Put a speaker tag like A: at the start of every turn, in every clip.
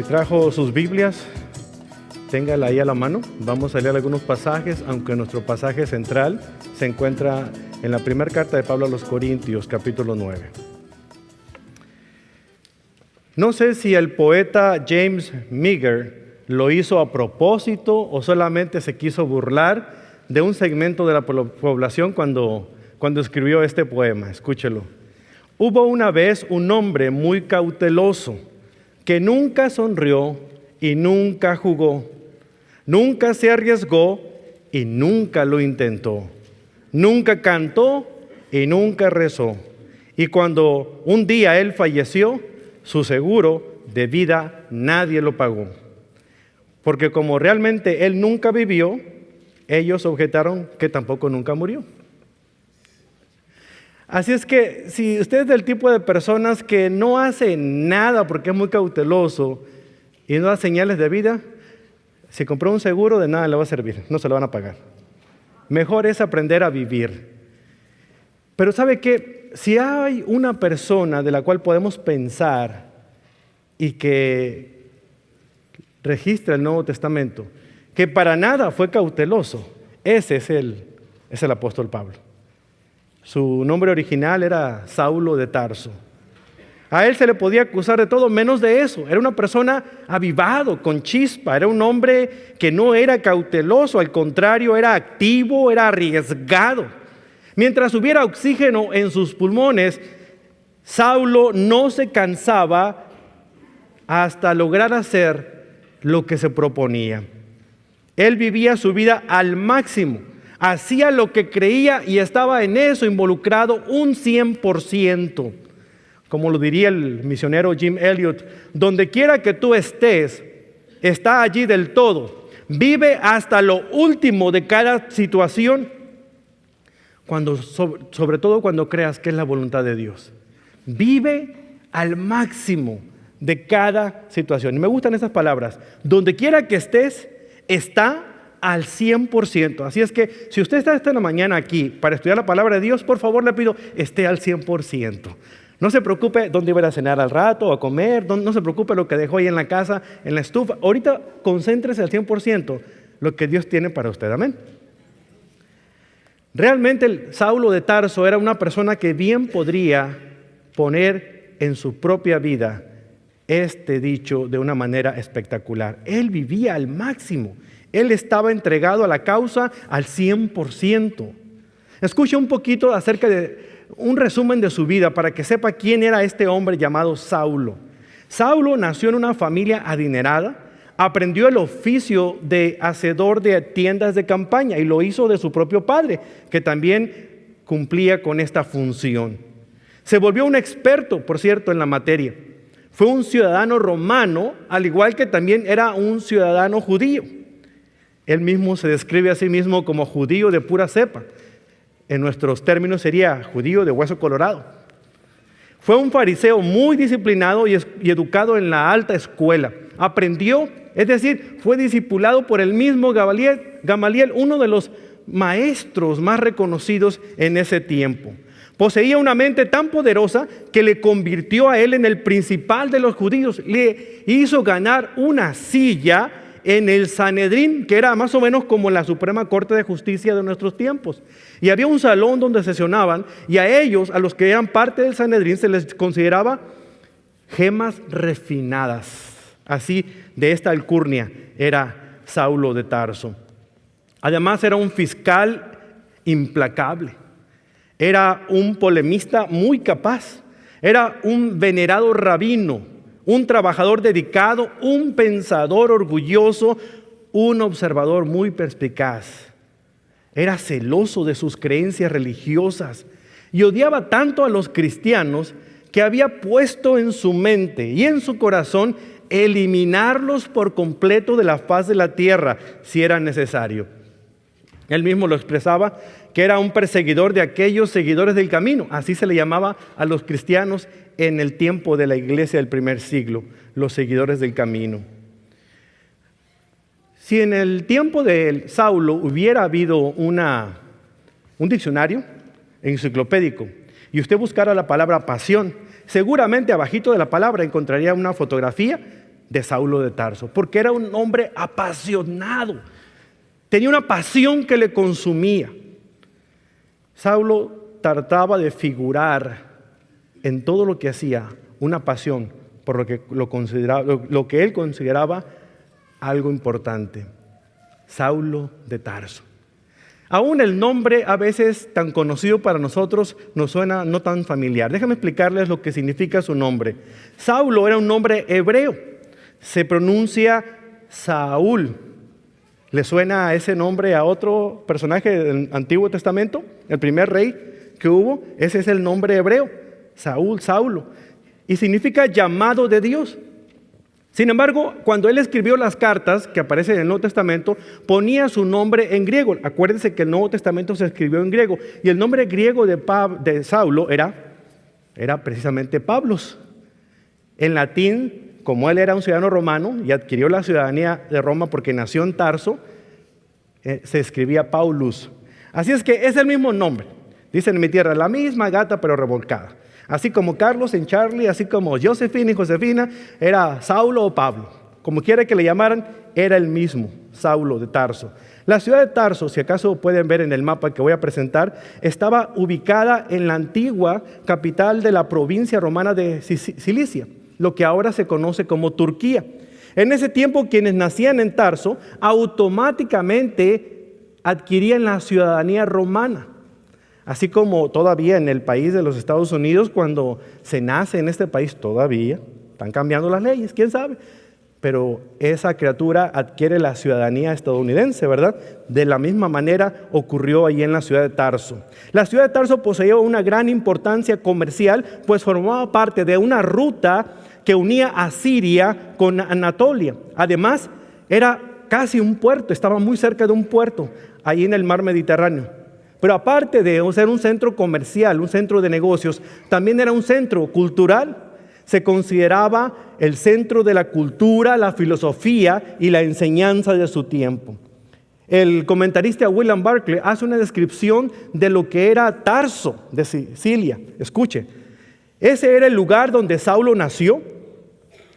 A: trajo sus Biblias, téngala ahí a la mano. Vamos a leer algunos pasajes, aunque nuestro pasaje central se encuentra en la primera carta de Pablo a los Corintios, capítulo 9. No sé si el poeta James Meagher lo hizo a propósito o solamente se quiso burlar de un segmento de la población cuando escribió este poema. Escúchelo. Hubo una vez un hombre muy cauteloso que nunca sonrió y nunca jugó, nunca se arriesgó y nunca lo intentó, nunca cantó y nunca rezó. Y cuando un día él falleció, su seguro de vida nadie lo pagó. Porque como realmente él nunca vivió, ellos objetaron que tampoco nunca murió. Así es que si usted es del tipo de personas que no hace nada porque es muy cauteloso y no da señales de vida, si compró un seguro de nada le va a servir, no se lo van a pagar. Mejor es aprender a vivir. Pero ¿sabe qué? Si hay una persona de la cual podemos pensar y que registra el Nuevo Testamento, que para nada fue cauteloso, ese es el apóstol Pablo. Su nombre original era Saulo de Tarso. A él se le podía acusar de todo menos de eso. Era una persona avivado, con chispa. Era un hombre que no era cauteloso, al contrario, era activo, era arriesgado. Mientras hubiera oxígeno en sus pulmones, Saulo no se cansaba hasta lograr hacer lo que se proponía. Él vivía su vida al máximo. Hacía lo que creía y estaba en eso involucrado un 100%. Como lo diría el misionero Jim Elliot, donde quiera que tú estés, está allí del todo. Vive hasta lo último de cada situación, sobre todo cuando creas que es la voluntad de Dios. Vive al máximo de cada situación. Y me gustan esas palabras. Donde quiera que estés, está al 100%. Así es que si usted está esta mañana aquí para estudiar la palabra de Dios, por favor le pido, esté al 100%. No se preocupe dónde iba a cenar al rato o a comer, no se preocupe lo que dejó ahí en la casa, en la estufa. Ahorita concéntrese al 100% lo que Dios tiene para usted. Amén. Realmente el Saulo de Tarso era una persona que bien podría poner en su propia vida este dicho de una manera espectacular. Él vivía al máximo. Él estaba entregado a la causa al 100%. Escuche un poquito acerca de un resumen de su vida para que sepa quién era este hombre llamado Saulo. Saulo nació en una familia adinerada, aprendió el oficio de hacedor de tiendas de campaña y lo hizo de su propio padre, que también cumplía con esta función. Se volvió un experto, por cierto, en la materia. Fue un ciudadano romano, al igual que también era un ciudadano judío. Él mismo se describe a sí mismo como judío de pura cepa. En nuestros términos sería judío de hueso colorado. Fue un fariseo muy disciplinado y educado en la alta escuela. Aprendió, es decir, fue discipulado por el mismo Gamaliel, uno de los maestros más reconocidos en ese tiempo. Poseía una mente tan poderosa que le convirtió a él en el principal de los judíos. Le hizo ganar una silla en el Sanedrín, que era más o menos como la Suprema Corte de Justicia de nuestros tiempos. Y había un salón donde sesionaban, y a ellos, a los que eran parte del Sanedrín, se les consideraba gemas refinadas. Así, de esta alcurnia era Saulo de Tarso. Además, era un fiscal implacable. Era un polemista muy capaz. Era un venerado rabino, un trabajador dedicado, un pensador orgulloso, un observador muy perspicaz. Era celoso de sus creencias religiosas y odiaba tanto a los cristianos que había puesto en su mente y en su corazón eliminarlos por completo de la faz de la tierra si era necesario. Él mismo lo expresaba, que era un perseguidor de aquellos seguidores del camino. Así se le llamaba a los cristianos en el tiempo de la iglesia del primer siglo, los seguidores del camino. Si en el tiempo de Saulo hubiera habido un diccionario enciclopédico y usted buscara la palabra pasión, seguramente abajito de la palabra encontraría una fotografía de Saulo de Tarso, porque era un hombre apasionado. Tenía una pasión que le consumía. Saulo trataba de figurar en todo lo que hacía una pasión por lo que él consideraba algo importante. Saulo de Tarso. Aún el nombre, a veces tan conocido para nosotros, nos suena no tan familiar. Déjame explicarles lo que significa su nombre. Saulo era un nombre hebreo. Se pronuncia Saúl. ¿Le suena ese nombre a otro personaje del Antiguo Testamento? El primer rey que hubo, ese es el nombre hebreo. Saúl, Saulo. Y significa llamado de Dios. Sin embargo, cuando él escribió las cartas que aparecen en el Nuevo Testamento, ponía su nombre en griego. Acuérdense que el Nuevo Testamento se escribió en griego. Y el nombre griego de Saulo era precisamente Pablos. En latín, como él era un ciudadano romano y adquirió la ciudadanía de Roma porque nació en Tarso, se escribía Paulus. Así es que es el mismo nombre. Dicen en mi tierra, la misma gata pero revolcada. Así como Carlos en Charlie, así como Josefina y Josefina, era Saulo o Pablo. Como quiera que le llamaran, era el mismo, Saulo de Tarso. La ciudad de Tarso, si acaso pueden ver en el mapa que voy a presentar, estaba ubicada en la antigua capital de la provincia romana de Cilicia, lo que ahora se conoce como Turquía. En ese tiempo, quienes nacían en Tarso automáticamente adquirían la ciudadanía romana. Así como todavía en el país de los Estados Unidos, cuando se nace en este país, todavía están cambiando las leyes, quién sabe. Pero esa criatura adquiere la ciudadanía estadounidense, ¿verdad? De la misma manera ocurrió allí en la ciudad de Tarso. La ciudad de Tarso poseía una gran importancia comercial, pues formaba parte de una ruta que unía a Siria con Anatolia. Además, era casi un puerto, estaba muy cerca de un puerto, allí en el mar Mediterráneo. Pero aparte de ser un centro comercial, un centro de negocios, también era un centro cultural. Se consideraba el centro de la cultura, la filosofía y la enseñanza de su tiempo. El comentarista William Barclay hace una descripción de lo que era Tarso de Sicilia. Escuche, ese era el lugar donde Saulo nació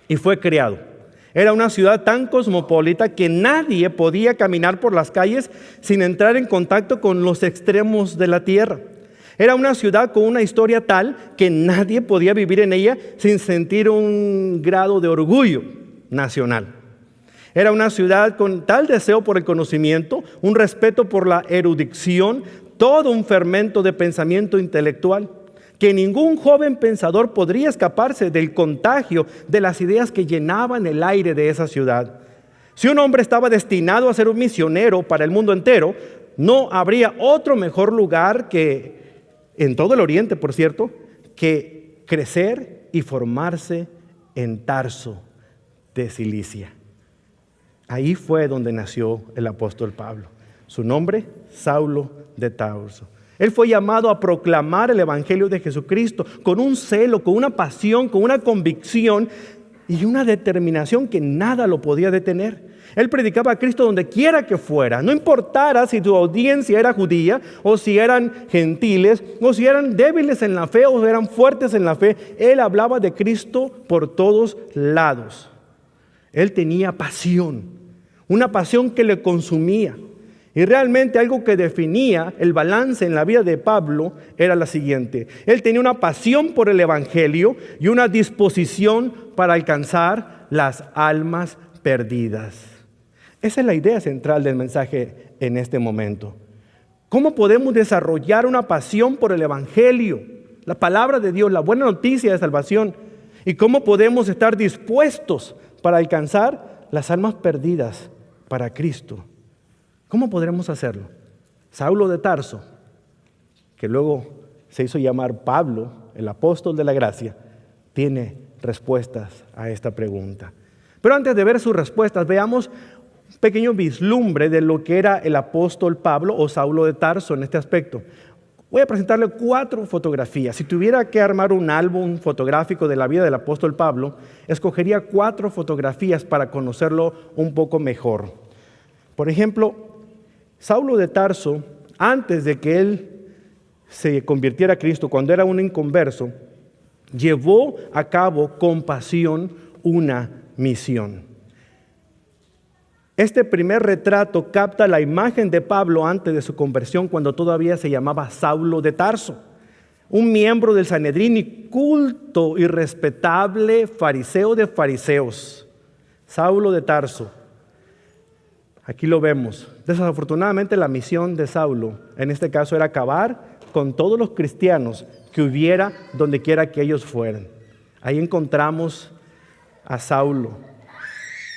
A: y fue criado. Era una ciudad tan cosmopolita que nadie podía caminar por las calles sin entrar en contacto con los extremos de la tierra. Era una ciudad con una historia tal que nadie podía vivir en ella sin sentir un grado de orgullo nacional. Era una ciudad con tal deseo por el conocimiento, un respeto por la erudición, todo un fermento de pensamiento intelectual, que ningún joven pensador podría escaparse del contagio de las ideas que llenaban el aire de esa ciudad. Si un hombre estaba destinado a ser un misionero para el mundo entero, no habría otro mejor lugar que, en todo el Oriente, por cierto, que crecer y formarse en Tarso de Cilicia. Ahí fue donde nació el apóstol Pablo. Su nombre, Saulo de Tarso. Él fue llamado a proclamar el evangelio de Jesucristo con un celo, con una pasión, con una convicción y una determinación que nada lo podía detener. Él predicaba a Cristo donde quiera que fuera, no importara si tu audiencia era judía o si eran gentiles o si eran débiles en la fe o eran fuertes en la fe. Él hablaba de Cristo por todos lados. Él tenía pasión, una pasión que le consumía. Y realmente algo que definía el balance en la vida de Pablo era la siguiente. Él tenía una pasión por el evangelio y una disposición para alcanzar las almas perdidas. Esa es la idea central del mensaje en este momento. ¿Cómo podemos desarrollar una pasión por el evangelio, la palabra de Dios, la buena noticia de salvación? ¿Y cómo podemos estar dispuestos para alcanzar las almas perdidas para Cristo? ¿Cómo podremos hacerlo? Saulo de Tarso, que luego se hizo llamar Pablo, el apóstol de la gracia, tiene respuestas a esta pregunta. Pero antes de ver sus respuestas, veamos un pequeño vislumbre de lo que era el apóstol Pablo o Saulo de Tarso en este aspecto. Voy a presentarle 4 fotografías. Si tuviera que armar un álbum fotográfico de la vida del apóstol Pablo, escogería 4 fotografías para conocerlo un poco mejor. Por ejemplo, Saulo de Tarso, antes de que él se convirtiera a Cristo, cuando era un inconverso, llevó a cabo con pasión una misión. Este primer retrato capta la imagen de Pablo antes de su conversión, cuando todavía se llamaba Saulo de Tarso, un miembro del Sanedrín y culto y respetable fariseo de fariseos. Saulo de Tarso. Aquí lo vemos. Desafortunadamente la misión de Saulo, en este caso, era acabar con todos los cristianos que hubiera donde quiera que ellos fueran. Ahí encontramos a Saulo.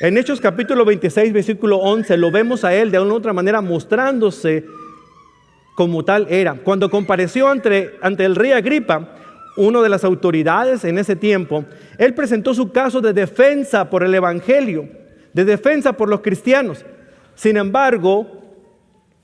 A: En Hechos capítulo 26, versículo 11, lo vemos a él de una u otra manera mostrándose como tal era. Cuando compareció ante el rey Agripa, uno de las autoridades en ese tiempo, él presentó su caso de defensa por el evangelio, de defensa por los cristianos. Sin embargo,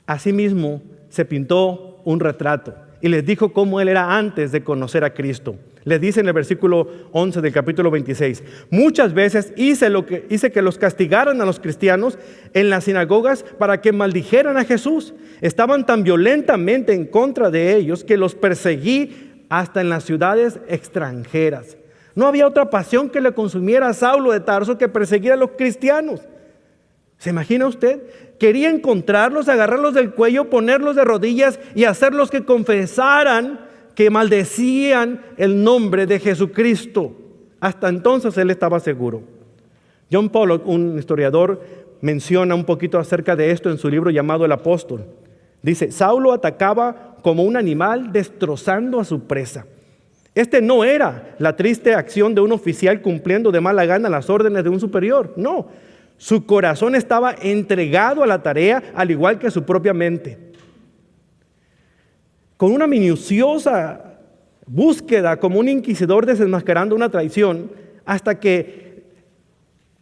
A: asimismo se pintó un retrato y les dijo cómo él era antes de conocer a Cristo. Les dice en el versículo 11 del capítulo 26, muchas veces hice que los castigaran a los cristianos en las sinagogas para que maldijeran a Jesús. Estaban tan violentamente en contra de ellos que los perseguí hasta en las ciudades extranjeras. No había otra pasión que le consumiera a Saulo de Tarso que perseguir a los cristianos. ¿Se imagina usted? Quería encontrarlos, agarrarlos del cuello, ponerlos de rodillas y hacerlos que confesaran que maldecían el nombre de Jesucristo. Hasta entonces él estaba seguro. John Pollock, un historiador, menciona un poquito acerca de esto en su libro llamado El Apóstol. Dice, Saulo atacaba como un animal destrozando a su presa. Este no era la triste acción de un oficial cumpliendo de mala gana las órdenes de un superior. No, su corazón estaba entregado a la tarea, al igual que su propia mente. Con una minuciosa búsqueda, como un inquisidor desenmascarando una traición, hasta que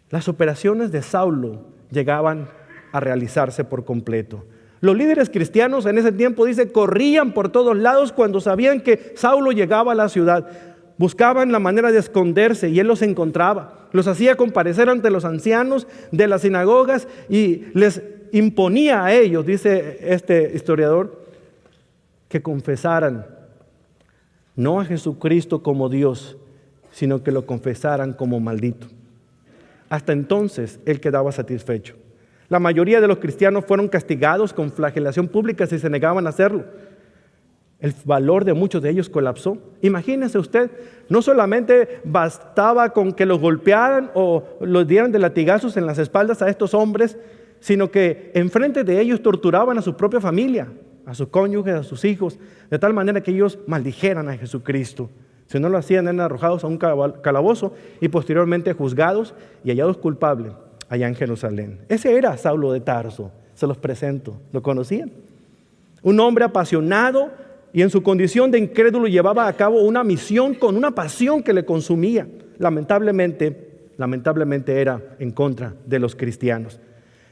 A: las operaciones de Saulo llegaban a realizarse por completo. Los líderes cristianos en ese tiempo, dice, corrían por todos lados cuando sabían que Saulo llegaba a la ciudad. Buscaban la manera de esconderse y él los encontraba. Los hacía comparecer ante los ancianos de las sinagogas y les imponía a ellos, dice este historiador, que confesaran no a Jesucristo como Dios, sino que lo confesaran como maldito. Hasta entonces él quedaba satisfecho. La mayoría de los cristianos fueron castigados con flagelación pública si se negaban a hacerlo. El valor de muchos de ellos colapsó. Imagínese usted, no solamente bastaba con que los golpearan o los dieran de latigazos en las espaldas a estos hombres, sino que enfrente de ellos torturaban a su propia familia, a sus cónyuges, a sus hijos, de tal manera que ellos maldijeran a Jesucristo. Si no lo hacían, eran arrojados a un calabozo y posteriormente juzgados y hallados culpables allá en Jerusalén. Ese era Saulo de Tarso, se los presento. ¿Lo conocían? Un hombre apasionado y en su condición de incrédulo llevaba a cabo una misión con una pasión que le consumía. Lamentablemente era en contra de los cristianos.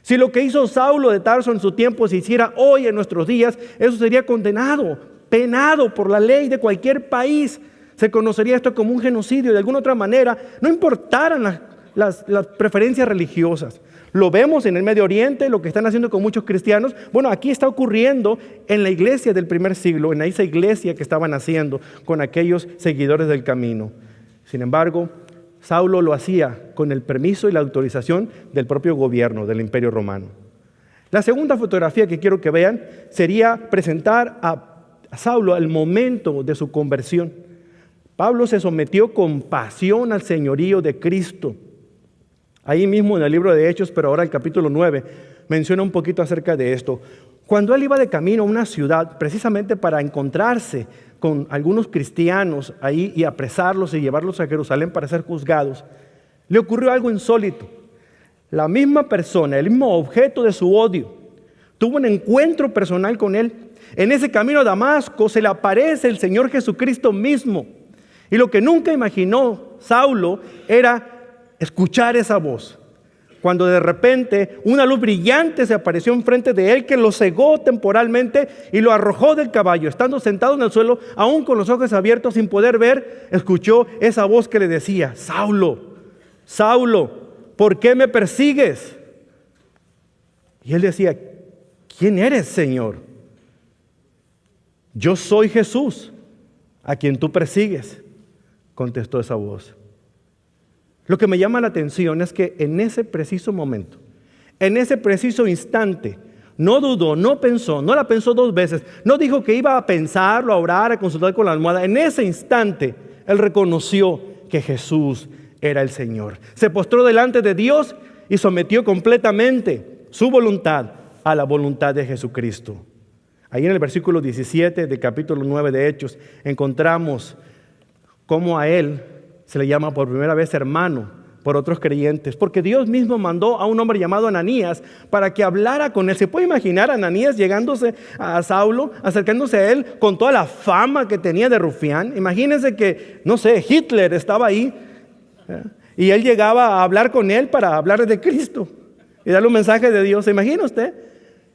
A: Si lo que hizo Saulo de Tarso en su tiempo se hiciera hoy en nuestros días, eso sería condenado, penado por la ley de cualquier país. Se conocería esto como un genocidio de alguna otra manera, no importaran las preferencias religiosas. Lo vemos en el Medio Oriente, lo que están haciendo con muchos cristianos. Bueno, aquí está ocurriendo en la iglesia del primer siglo, en esa iglesia que estaban haciendo con aquellos seguidores del camino. Sin embargo, Saulo lo hacía con el permiso y la autorización del propio gobierno del Imperio Romano. La segunda fotografía que quiero que vean sería presentar a Saulo al momento de su conversión. Pablo se sometió con pasión al señorío de Cristo. Ahí mismo en el libro de Hechos, pero ahora el capítulo 9, menciona un poquito acerca de esto. Cuando él iba de camino a una ciudad, precisamente para encontrarse con algunos cristianos ahí y apresarlos y llevarlos a Jerusalén para ser juzgados, le ocurrió algo insólito. La misma persona, el mismo objeto de su odio, tuvo un encuentro personal con él. En ese camino a Damasco se le aparece el Señor Jesucristo mismo. Y lo que nunca imaginó Saulo era escuchar esa voz. Cuando de repente una luz brillante se apareció enfrente de él que lo cegó temporalmente y lo arrojó del caballo. Estando sentado en el suelo, aún con los ojos abiertos sin poder ver, escuchó esa voz que le decía: Saulo, Saulo, ¿por qué me persigues? Y él decía: ¿quién eres, Señor? Yo soy Jesús, a quien tú persigues, contestó esa voz. Lo que me llama la atención es que en ese preciso momento, en ese preciso instante, no dudó, no pensó, no la pensó dos veces, no dijo que iba a pensarlo, a orar, a consultar con la almohada. En ese instante, él reconoció que Jesús era el Señor. Se postró delante de Dios y sometió completamente su voluntad a la voluntad de Jesucristo. Ahí en el versículo 17 del capítulo 9 de Hechos encontramos cómo a él se le llama por primera vez hermano por otros creyentes, porque Dios mismo mandó a un hombre llamado Ananías para que hablara con él. ¿Se puede imaginar a Ananías llegándose a Saulo, acercándose a él con toda la fama que tenía de rufián? Imagínense que, no sé, Hitler estaba ahí, y él llegaba a hablar con él para hablar de Cristo y darle un mensaje de Dios. ¿Se imagina usted?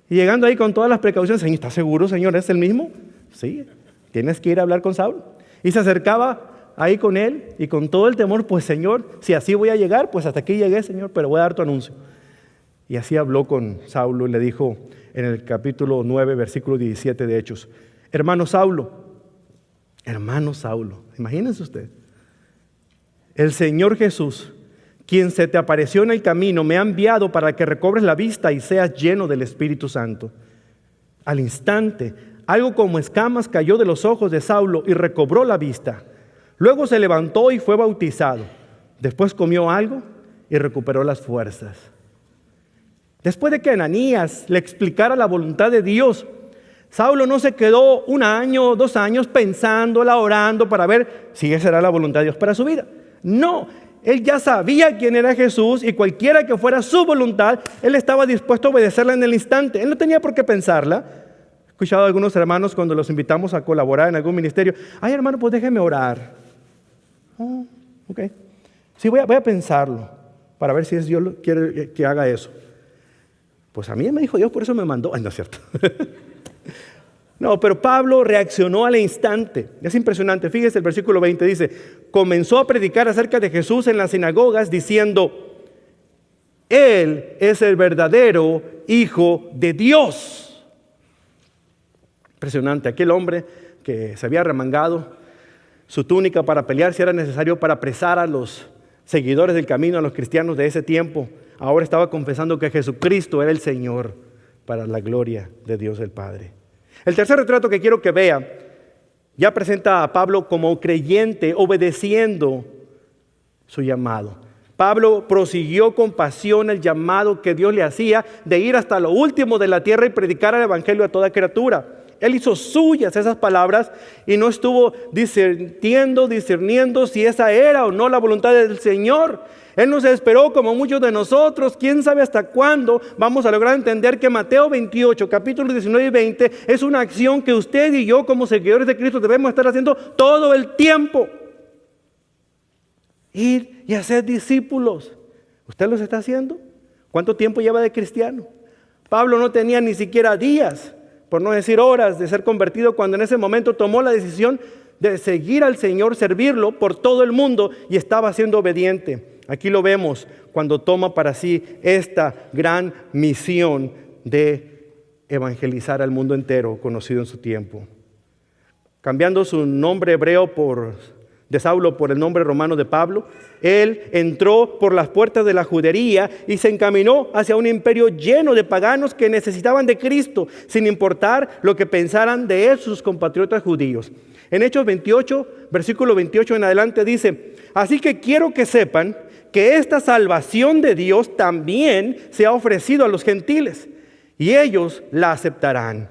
A: Y llegando ahí con todas las precauciones. Señor, ¿está seguro, Señor, es el mismo? Sí, tienes que ir a hablar con Saulo. Y se acercaba ahí con él y con todo el temor, pues Señor, si así voy a llegar, pues hasta aquí llegué, Señor, pero voy a dar tu anuncio. Y así habló con Saulo y le dijo en el capítulo 9, versículo 17 de Hechos: hermano Saulo, imagínense usted, el Señor Jesús, quien se te apareció en el camino, me ha enviado para que recobres la vista y seas lleno del Espíritu Santo. Al instante, algo como escamas cayó de los ojos de Saulo y recobró la vista. Luego se levantó y fue bautizado. Después comió algo y recuperó las fuerzas. Después de que Ananías le explicara la voluntad de Dios, Saulo no se quedó 1 año, 2 años pensándola, orando para ver si esa era la voluntad de Dios para su vida. No, él ya sabía quién era Jesús y cualquiera que fuera su voluntad, él estaba dispuesto a obedecerla en el instante. Él no tenía por qué pensarla. He escuchado a algunos hermanos cuando los invitamos a colaborar en algún ministerio: ay, hermano, pues déjeme orar. Oh, ok. Sí, voy a pensarlo para ver si es Dios quiere que haga eso. Pues a mí me dijo Dios, por eso me mandó. Ay, no es cierto. No, pero Pablo reaccionó al instante. Es impresionante. Fíjese, el versículo 20 dice: comenzó a predicar acerca de Jesús en las sinagogas diciendo: Él es el verdadero Hijo de Dios. Impresionante. Aquel hombre que se había remangado su túnica para pelear si era necesario para apresar a los seguidores del camino, a los cristianos de ese tiempo, ahora estaba confesando que Jesucristo era el Señor para la gloria de Dios el Padre. El tercer retrato que quiero que vea ya presenta a Pablo como creyente obedeciendo su llamado. Pablo prosiguió con pasión el llamado que Dios le hacía de ir hasta lo último de la tierra y predicar el evangelio a toda criatura. Él hizo suyas esas palabras y no estuvo discerniendo si esa era o no la voluntad del Señor. Él no se esperó como muchos de nosotros. ¿Quién sabe hasta cuándo vamos a lograr entender que Mateo 28, capítulos 19 y 20 es una acción que usted y yo como seguidores de Cristo debemos estar haciendo todo el tiempo? Ir y hacer discípulos. ¿Usted los está haciendo? ¿Cuánto tiempo lleva de cristiano? Pablo no tenía ni siquiera días, por no decir horas, de ser convertido cuando en ese momento tomó la decisión de seguir al Señor, servirlo por todo el mundo y estaba siendo obediente. Aquí lo vemos cuando toma para sí esta gran misión de evangelizar al mundo entero conocido en su tiempo. Cambiando su nombre hebreo de Saulo por el nombre romano de Pablo, él entró por las puertas de la judería y se encaminó hacia un imperio lleno de paganos que necesitaban de Cristo, sin importar lo que pensaran de él sus compatriotas judíos. En Hechos 28, versículo 28 en adelante dice: así que quiero que sepan que esta salvación de Dios también se ha ofrecido a los gentiles y ellos la aceptarán.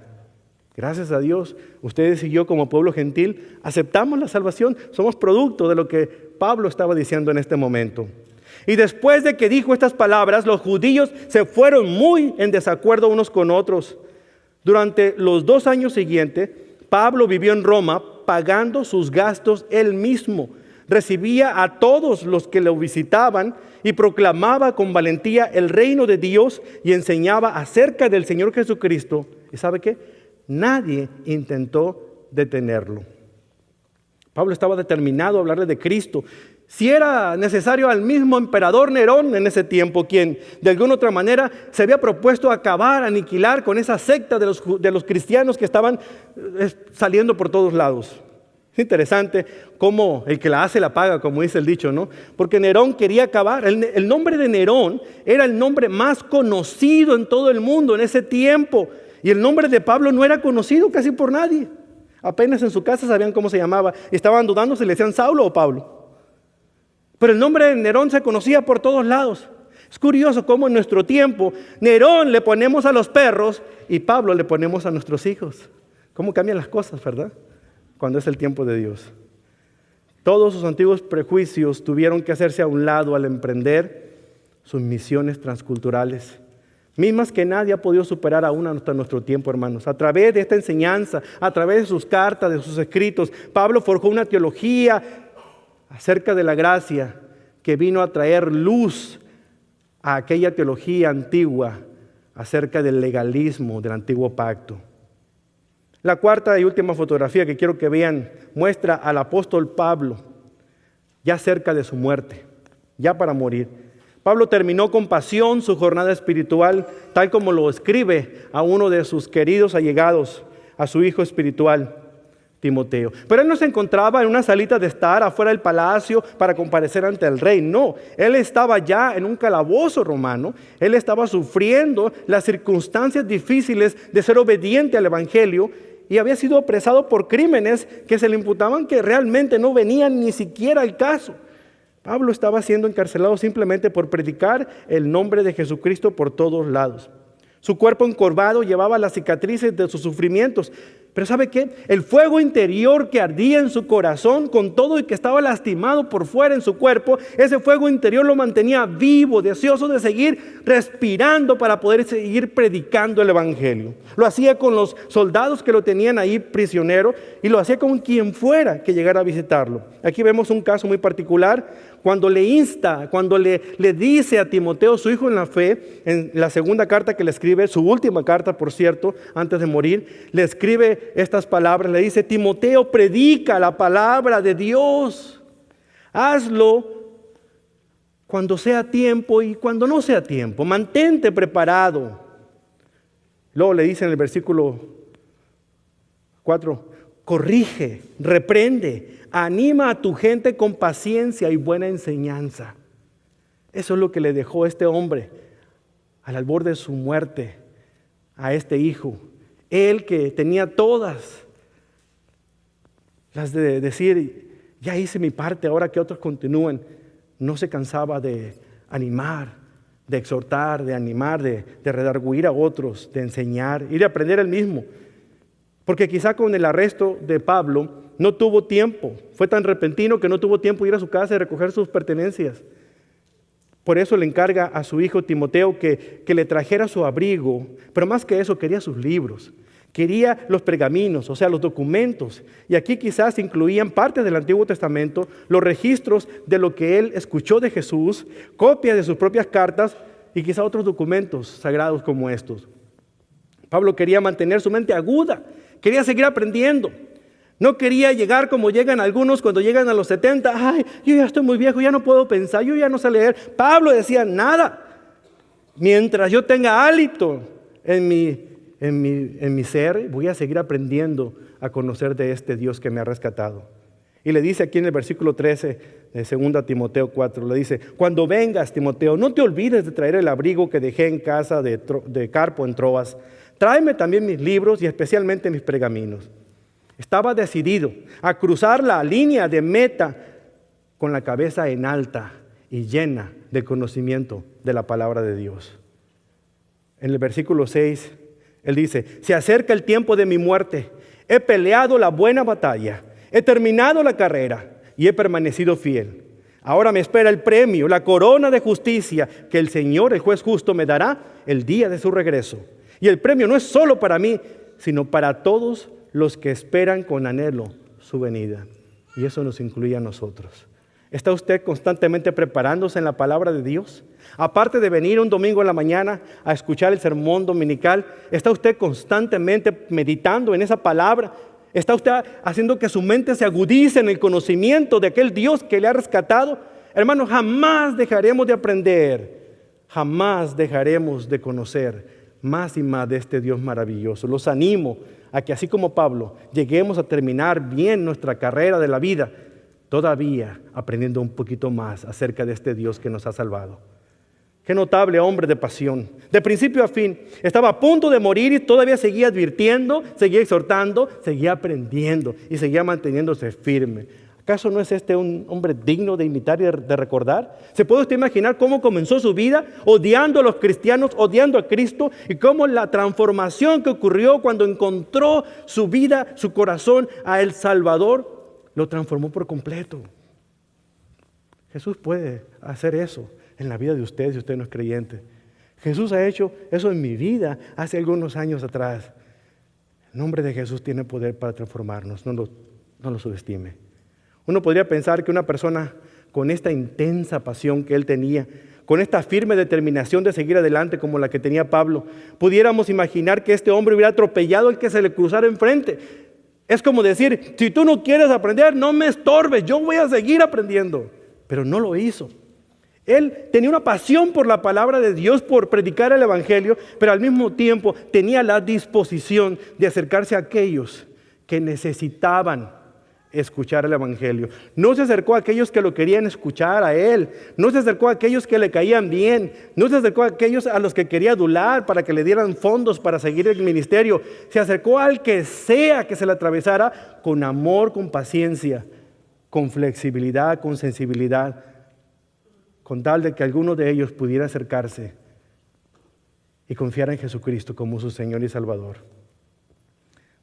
A: Gracias a Dios, ustedes y yo como pueblo gentil aceptamos la salvación. Somos producto de lo que Pablo estaba diciendo en este momento. Y después de que dijo estas palabras, los judíos se fueron muy en desacuerdo unos con otros. Durante los 2 años siguientes, Pablo vivió en Roma pagando sus gastos él mismo. Recibía a todos los que lo visitaban y proclamaba con valentía el reino de Dios y enseñaba acerca del Señor Jesucristo. ¿Y sabe qué? Nadie intentó detenerlo. Pablo estaba determinado a hablarle de Cristo. Si era necesario al mismo emperador Nerón en ese tiempo, quien de alguna otra manera se había propuesto acabar, aniquilar con esa secta de los cristianos que estaban saliendo por todos lados. Es interesante cómo el que la hace la paga, como dice el dicho, ¿no? Porque Nerón quería acabar. El nombre de Nerón era el nombre más conocido en todo el mundo en ese tiempo. Y el nombre de Pablo no era conocido casi por nadie. Apenas en su casa sabían cómo se llamaba. Estaban dudando si le decían Saulo o Pablo. Pero el nombre de Nerón se conocía por todos lados. Es curioso cómo en nuestro tiempo Nerón le ponemos a los perros y Pablo le ponemos a nuestros hijos. Cómo cambian las cosas, ¿verdad? Cuando es el tiempo de Dios. Todos sus antiguos prejuicios tuvieron que hacerse a un lado al emprender sus misiones transculturales, mismas que nadie ha podido superar aún hasta nuestro tiempo, hermanos. A través de esta enseñanza, a través de sus cartas, de sus escritos, Pablo forjó una teología acerca de la gracia que vino a traer luz a aquella teología antigua acerca del legalismo del antiguo pacto. La cuarta y última fotografía que quiero que vean muestra al apóstol Pablo ya cerca de su muerte, ya para morir. Pablo terminó con pasión su jornada espiritual, tal como lo escribe a uno de sus queridos allegados, a su hijo espiritual, Timoteo. Pero él no se encontraba en una salita de estar afuera del palacio para comparecer ante el rey. No, él estaba ya en un calabozo romano. Él estaba sufriendo las circunstancias difíciles de ser obediente al evangelio y había sido apresado por crímenes que se le imputaban que realmente no venían ni siquiera al caso. Pablo estaba siendo encarcelado simplemente por predicar el nombre de Jesucristo por todos lados. Su cuerpo encorvado llevaba las cicatrices de sus sufrimientos. Pero ¿sabe qué? El fuego interior que ardía en su corazón con todo y que estaba lastimado por fuera en su cuerpo, ese fuego interior lo mantenía vivo, deseoso de seguir respirando para poder seguir predicando el evangelio. Lo hacía con los soldados que lo tenían ahí prisionero y lo hacía con quien fuera que llegara a visitarlo. Aquí vemos un caso muy particular cuando le insta, cuando le dice a Timoteo, su hijo en la fe, en la segunda carta que le escribe, su última carta, por cierto, antes de morir, le escribe estas palabras, le dice: Timoteo, predica la palabra de Dios, hazlo cuando sea tiempo y cuando no sea tiempo, mantente preparado. Luego le dice en el versículo 4, corrige, reprende, anima a tu gente con paciencia y buena enseñanza. Eso es lo que le dejó este hombre al borde de su muerte a este hijo. Él que tenía todas las de decir, ya hice mi parte, ahora que otros continúen, no se cansaba de animar, de exhortar, de animar, de redarguir a otros, de enseñar y de aprender él mismo. Porque quizá con el arresto de Pablo no tuvo tiempo, fue tan repentino que no tuvo tiempo de ir a su casa y recoger sus pertenencias. Por eso le encarga a su hijo Timoteo que le trajera su abrigo, pero más que eso quería sus libros, quería los pergaminos, o sea, los documentos. Y aquí quizás incluían partes del Antiguo Testamento, los registros de lo que él escuchó de Jesús, copias de sus propias cartas y quizá otros documentos sagrados como estos. Pablo quería mantener su mente aguda, quería seguir aprendiendo. No quería llegar como llegan algunos cuando llegan a los 70. Ay, yo ya estoy muy viejo, ya no puedo pensar, yo ya no sé leer. Pablo decía, nada. Mientras yo tenga hálito en mi ser, voy a seguir aprendiendo a conocer de este Dios que me ha rescatado. Y le dice aquí en el versículo 13 de 2 Timoteo 4, le dice, cuando vengas, Timoteo, no te olvides de traer el abrigo que dejé en casa de Carpo en Troas. Tráeme también mis libros y especialmente mis pergaminos. Estaba decidido a cruzar la línea de meta con la cabeza en alta y llena de conocimiento de la palabra de Dios. En el versículo 6, él dice, se acerca el tiempo de mi muerte. He peleado la buena batalla, he terminado la carrera y he permanecido fiel. Ahora me espera el premio, la corona de justicia que el Señor, el juez justo, me dará el día de su regreso. Y el premio no es solo para mí, sino para todos los que esperan con anhelo su venida. Y eso nos incluye a nosotros. ¿Está usted constantemente preparándose en la palabra de Dios? Aparte de venir un domingo en la mañana a escuchar el sermón dominical, ¿está usted constantemente meditando en esa palabra? ¿Está usted haciendo que su mente se agudice en el conocimiento de aquel Dios que le ha rescatado? Hermanos, jamás dejaremos de aprender, jamás dejaremos de conocer más y más de este Dios maravilloso. Los animo a que, así como Pablo, lleguemos a terminar bien nuestra carrera de la vida, todavía aprendiendo un poquito más acerca de este Dios que nos ha salvado. Qué notable hombre de pasión. De principio a fin, estaba a punto de morir y todavía seguía advirtiendo, seguía exhortando, seguía aprendiendo y seguía manteniéndose firme. ¿Acaso no es este un hombre digno de imitar y de recordar? ¿Se puede usted imaginar cómo comenzó su vida odiando a los cristianos, odiando a Cristo, y cómo la transformación que ocurrió cuando encontró su vida, su corazón a el Salvador, lo transformó por completo? Jesús puede hacer eso en la vida de usted si usted no es creyente. Jesús ha hecho eso en mi vida hace algunos años atrás. El nombre de Jesús tiene poder para transformarnos, no lo subestime. Uno podría pensar que una persona con esta intensa pasión que él tenía, con esta firme determinación de seguir adelante como la que tenía Pablo, pudiéramos imaginar que este hombre hubiera atropellado al que se le cruzara enfrente. Es como decir, si tú no quieres aprender, no me estorbes, yo voy a seguir aprendiendo. Pero no lo hizo. Él tenía una pasión por la palabra de Dios, por predicar el evangelio, pero al mismo tiempo tenía la disposición de acercarse a aquellos que necesitaban escuchar el evangelio. No se acercó a aquellos que lo querían escuchar a él, no se acercó a aquellos que le caían bien, no se acercó a aquellos a los que quería adular para que le dieran fondos para seguir el ministerio. Se acercó al que sea que se le atravesara con amor, con paciencia, con flexibilidad, con sensibilidad, con tal de que alguno de ellos pudiera acercarse y confiar en Jesucristo como su Señor y Salvador.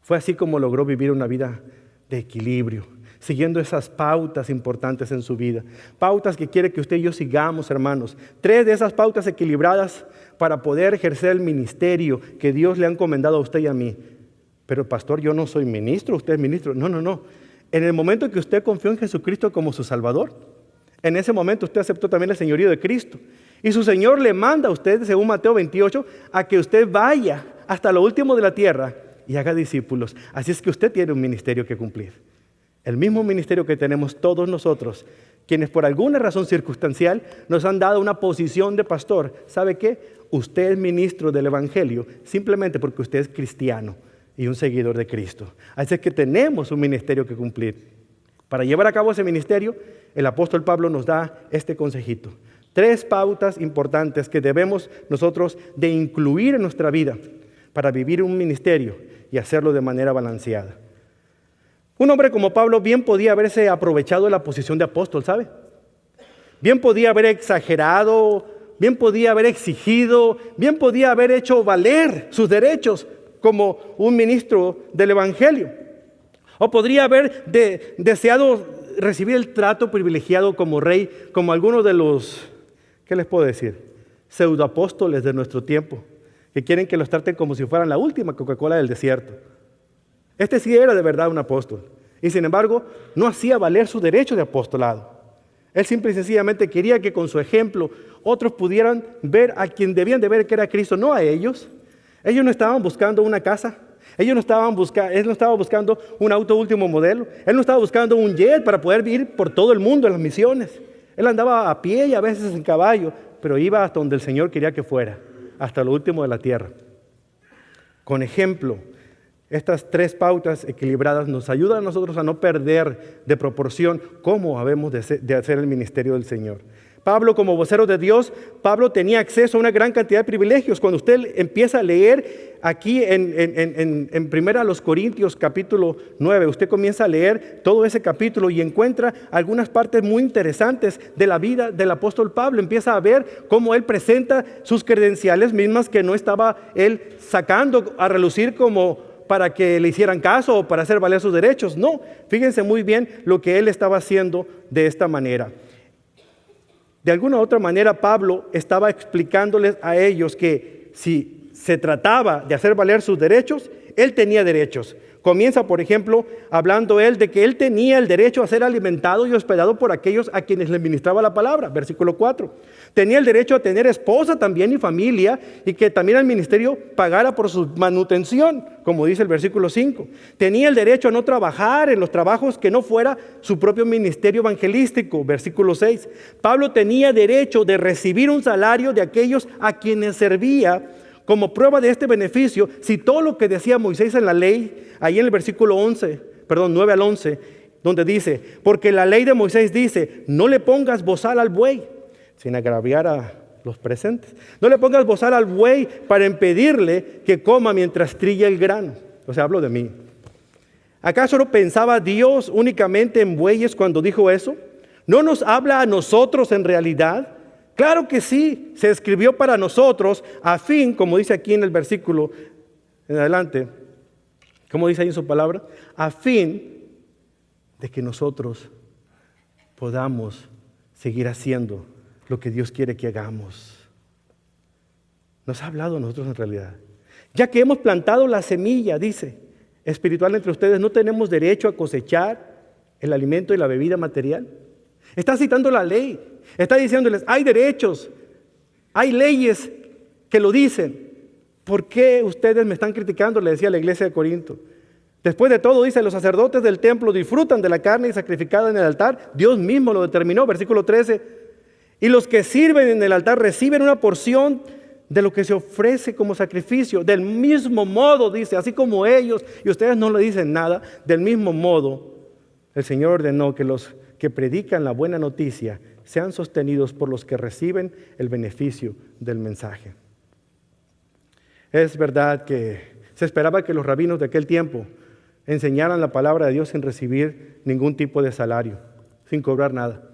A: Fue así como logró vivir una vida de equilibrio, siguiendo esas pautas importantes en su vida. Pautas que quiere que usted y yo sigamos, hermanos. 3 de esas pautas equilibradas para poder ejercer el ministerio que Dios le ha encomendado a usted y a mí. Pero pastor, yo no soy ministro, usted es ministro. No. En el momento que usted confió en Jesucristo como su Salvador, en ese momento usted aceptó también el señorío de Cristo. Y su Señor le manda a usted, según Mateo 28, a que usted vaya hasta lo último de la tierra y haga discípulos. Así es que usted tiene un ministerio que cumplir. El mismo ministerio que tenemos todos nosotros, quienes por alguna razón circunstancial nos han dado una posición de pastor. ¿Sabe qué? Usted es ministro del evangelio simplemente porque usted es cristiano y un seguidor de Cristo. Así es que tenemos un ministerio que cumplir. Para llevar a cabo ese ministerio, el apóstol Pablo nos da este consejito. 3 pautas importantes que debemos nosotros de incluir en nuestra vida para vivir un ministerio y hacerlo de manera balanceada. Un hombre como Pablo bien podía haberse aprovechado de la posición de apóstol, ¿sabe? Bien podía haber exagerado, bien podía haber exigido, bien podía haber hecho valer sus derechos como un ministro del evangelio. O podría haber deseado recibir el trato privilegiado como rey, como algunos de los, ¿qué les puedo decir? Pseudoapóstoles de nuestro tiempo, que quieren que los traten como si fueran la última Coca-Cola del desierto. Este sí era de verdad un apóstol, y sin embargo no hacía valer su derecho de apostolado. Él simple y sencillamente quería que con su ejemplo otros pudieran ver a quien debían de ver, que era Cristo, no a ellos. Ellos no estaban buscando una casa. Él no estaba buscando un auto último modelo. Él no estaba buscando un jet para poder ir por todo el mundo en las misiones. Él andaba a pie y a veces en caballo, pero iba hasta donde el Señor quería que fuera, hasta lo último de la tierra. Con ejemplo, estas 3 pautas equilibradas nos ayudan a nosotros a no perder de proporción cómo habemos de hacer el ministerio del Señor. Pablo, como vocero de Dios, Pablo tenía acceso a una gran cantidad de privilegios. Cuando usted empieza a leer aquí en 1 Corintios capítulo 9, usted comienza a leer todo ese capítulo y encuentra algunas partes muy interesantes de la vida del apóstol Pablo. Empieza a ver cómo él presenta sus credenciales mismas que no estaba él sacando a relucir como para que le hicieran caso o para hacer valer sus derechos. No, fíjense muy bien lo que él estaba haciendo de esta manera. De alguna u otra manera, Pablo estaba explicándoles a ellos que si se trataba de hacer valer sus derechos, él tenía derechos. Comienza, por ejemplo, hablando él de que él tenía el derecho a ser alimentado y hospedado por aquellos a quienes le ministraba la palabra. Versículo 4. Tenía el derecho a tener esposa también y familia, y que también el ministerio pagara por su manutención, como dice el versículo 5. Tenía el derecho a no trabajar en los trabajos que no fuera su propio ministerio evangelístico. Versículo 6. Pablo tenía derecho de recibir un salario de aquellos a quienes servía Como prueba de este beneficio, citó lo que decía Moisés en la ley, ahí en el versículo 9 al 11, donde dice, porque la ley de Moisés dice, no le pongas bozal al buey, sin agraviar a los presentes. No le pongas bozal al buey para impedirle que coma mientras trilla el grano. O sea, hablo de mí. ¿Acaso no pensaba Dios únicamente en bueyes cuando dijo eso? ¿No nos habla a nosotros en realidad? Claro que sí, se escribió para nosotros a fin, como dice aquí en el versículo en adelante, como dice ahí en su palabra, a fin de que nosotros podamos seguir haciendo lo que Dios quiere que hagamos. Nos ha hablado a nosotros en realidad. Ya que hemos plantado la semilla, dice, espiritual entre ustedes, ¿no tenemos derecho a cosechar el alimento y la bebida material? Está citando la ley. Está diciéndoles, hay derechos, hay leyes que lo dicen. ¿Por qué ustedes me están criticando? Le decía la iglesia de Corinto. Después de todo, dice, los sacerdotes del templo disfrutan de la carne sacrificada en el altar. Dios mismo lo determinó, versículo 13. Y los que sirven en el altar reciben una porción de lo que se ofrece como sacrificio. Del mismo modo, dice, así como ellos, y ustedes no le dicen nada, del mismo modo, el Señor ordenó que los que predican la buena noticia sean sostenidos por los que reciben el beneficio del mensaje. Es verdad que se esperaba que los rabinos de aquel tiempo enseñaran la palabra de Dios sin recibir ningún tipo de salario, sin cobrar nada,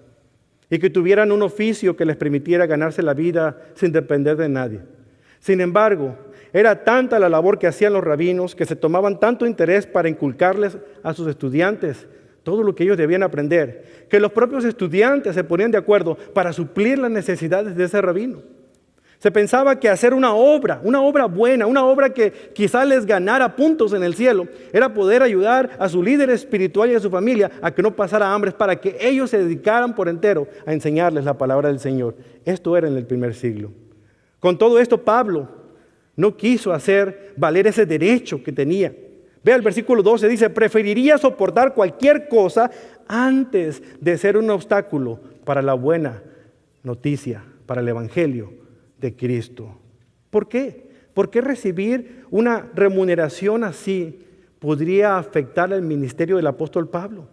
A: y que tuvieran un oficio que les permitiera ganarse la vida sin depender de nadie. Sin embargo, era tanta la labor que hacían los rabinos, que se tomaban tanto interés para inculcarles a sus estudiantes todo lo que ellos debían aprender, que los propios estudiantes se ponían de acuerdo para suplir las necesidades de ese rabino. Se pensaba que hacer una obra buena, una obra que quizás les ganara puntos en el cielo, era poder ayudar a su líder espiritual y a su familia a que no pasara hambre, para que ellos se dedicaran por entero a enseñarles la palabra del Señor. Esto era en el primer siglo. Con todo esto, Pablo no quiso hacer valer ese derecho que tenía. Vea el versículo 12, dice, preferiría soportar cualquier cosa antes de ser un obstáculo para la buena noticia, para el evangelio de Cristo. ¿Por qué? ¿Por qué recibir una remuneración así podría afectar el ministerio del apóstol Pablo?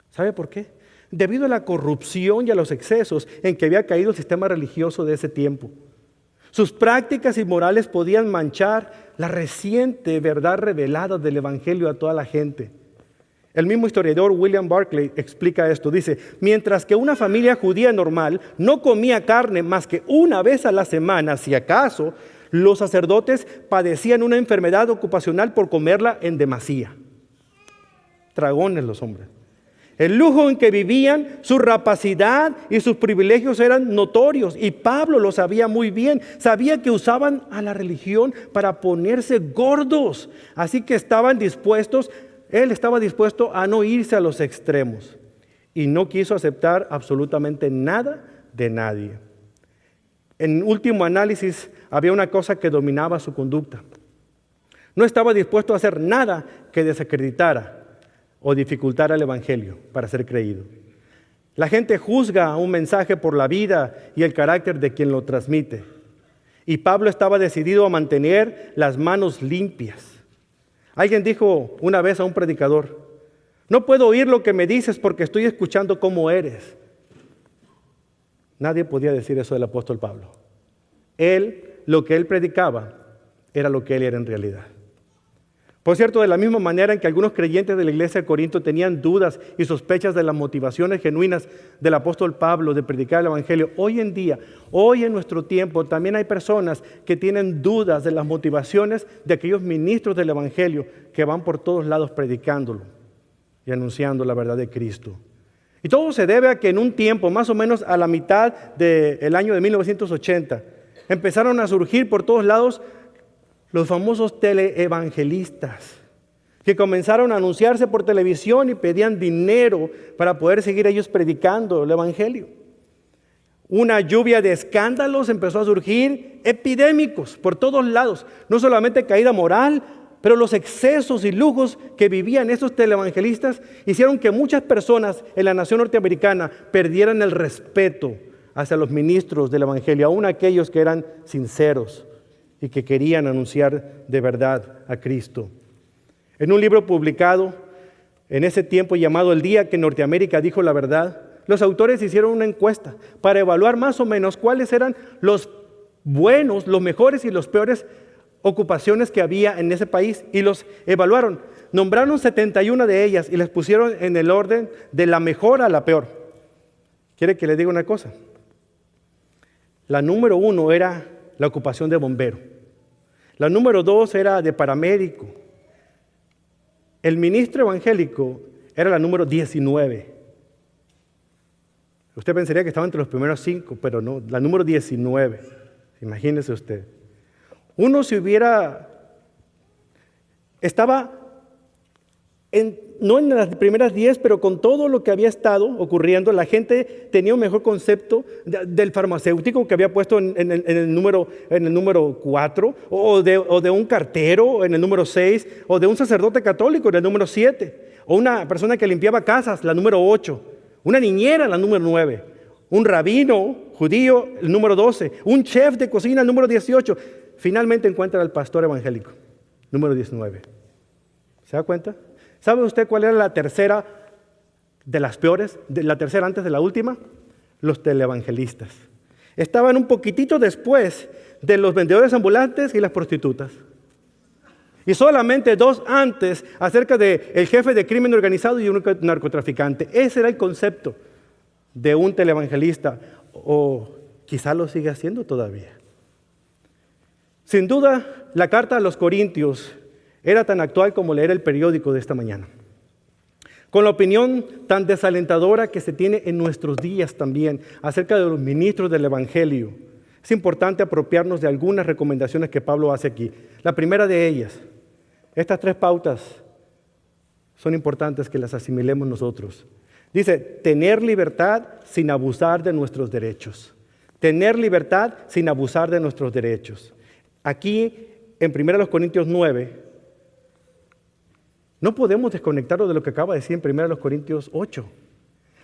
A: ¿Sabe por qué? Debido a la corrupción y a los excesos en que había caído el sistema religioso de ese tiempo. Sus prácticas inmorales podían manchar la reciente verdad revelada del evangelio a toda la gente. El mismo historiador William Barclay explica esto. Dice, mientras que una familia judía normal no comía carne más que una vez a la semana, si acaso, los sacerdotes padecían una enfermedad ocupacional por comerla en demasía. Dragones los hombres. El lujo en que vivían, su rapacidad y sus privilegios eran notorios. Y Pablo lo sabía muy bien. Sabía que usaban a la religión para ponerse gordos. Así que él estaba dispuesto a no irse a los extremos. Y no quiso aceptar absolutamente nada de nadie. En último análisis, había una cosa que dominaba su conducta. No estaba dispuesto a hacer nada que desacreditara o dificultar el evangelio para ser creído. La gente juzga un mensaje por la vida y el carácter de quien lo transmite. Y Pablo estaba decidido a mantener las manos limpias. Alguien dijo una vez a un predicador, no puedo oír lo que me dices porque estoy escuchando cómo eres. Nadie podía decir eso del apóstol Pablo. Lo que él predicaba era lo que él era en realidad. Por cierto, de la misma manera en que algunos creyentes de la iglesia de Corinto tenían dudas y sospechas de las motivaciones genuinas del apóstol Pablo de predicar el evangelio, hoy en día, hoy en nuestro tiempo, también hay personas que tienen dudas de las motivaciones de aquellos ministros del evangelio que van por todos lados predicándolo y anunciando la verdad de Cristo. Y todo se debe a que en un tiempo, más o menos a la mitad del año de 1980, empezaron a surgir por todos lados los famosos teleevangelistas, que comenzaron a anunciarse por televisión y pedían dinero para poder seguir ellos predicando el evangelio. Una lluvia de escándalos empezó a surgir, epidémicos por todos lados. No solamente caída moral, pero los excesos y lujos que vivían estos teleevangelistas hicieron que muchas personas en la nación norteamericana perdieran el respeto hacia los ministros del evangelio, aún aquellos que eran sinceros y que querían anunciar de verdad a Cristo. En un libro publicado en ese tiempo llamado El día que Norteamérica dijo la verdad, los autores hicieron una encuesta para evaluar más o menos cuáles eran los buenos, los mejores y los peores ocupaciones que había en ese país, y los evaluaron. Nombraron 71 de ellas y las pusieron en el orden de la mejor a la peor. ¿Quiere que le diga una cosa? La número 1 era la ocupación de bombero. La número 2 era de paramédico. El ministro evangélico era la número 19. Usted pensaría que estaba entre los primeros 5, pero no, la número 19. Imagínese usted. Uno estaba no en las primeras 10, pero con todo lo que había estado ocurriendo, la gente tenía un mejor concepto del farmacéutico que había puesto en el número 4, o de un cartero en el número 6, o de un sacerdote católico en el número 7, o una persona que limpiaba casas, la número 8, una niñera, la número 9, un rabino judío, el número 12, un chef de cocina, el número 18. Finalmente encuentra al pastor evangélico, número 19. ¿Se da cuenta? ¿Sabe usted cuál era la tercera de las peores? La tercera antes de la última. Los televangelistas. Estaban un poquitito después de los vendedores ambulantes y las prostitutas. Y solamente 2 antes acerca del jefe de crimen organizado y un narcotraficante. Ese era el concepto de un televangelista. O quizá lo sigue haciendo todavía. Sin duda, la carta a los Corintios era tan actual como leer el periódico de esta mañana. Con la opinión tan desalentadora que se tiene en nuestros días también acerca de los ministros del Evangelio, es importante apropiarnos de algunas recomendaciones que Pablo hace aquí. La primera de ellas, estas 3 pautas son importantes que las asimilemos nosotros. Dice, tener libertad sin abusar de nuestros derechos. Tener libertad sin abusar de nuestros derechos. Aquí, en 1 Corintios 9, no podemos desconectarlo de lo que acaba de decir en 1 Corintios 8.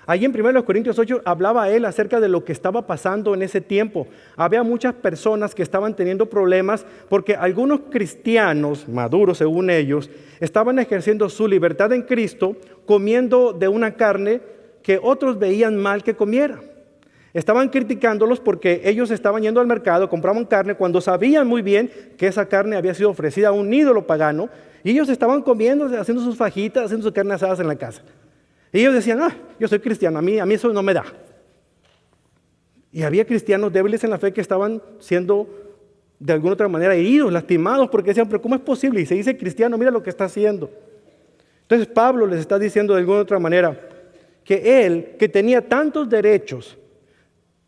A: Allí en 1 Corintios 8 hablaba él acerca de lo que estaba pasando en ese tiempo. Había muchas personas que estaban teniendo problemas porque algunos cristianos, maduros según ellos, estaban ejerciendo su libertad en Cristo comiendo de una carne que otros veían mal que comiera. Estaban criticándolos porque ellos estaban yendo al mercado, compraban carne cuando sabían muy bien que esa carne había sido ofrecida a un ídolo pagano, y ellos estaban comiendo, haciendo sus fajitas, haciendo sus carnes asadas en la casa. Y ellos decían, yo soy cristiano, a mí eso no me da. Y había cristianos débiles en la fe que estaban siendo de alguna otra manera heridos, lastimados, porque decían, pero ¿cómo es posible? Y se dice cristiano, mira lo que está haciendo. Entonces Pablo les está diciendo de alguna otra manera que él, que tenía tantos derechos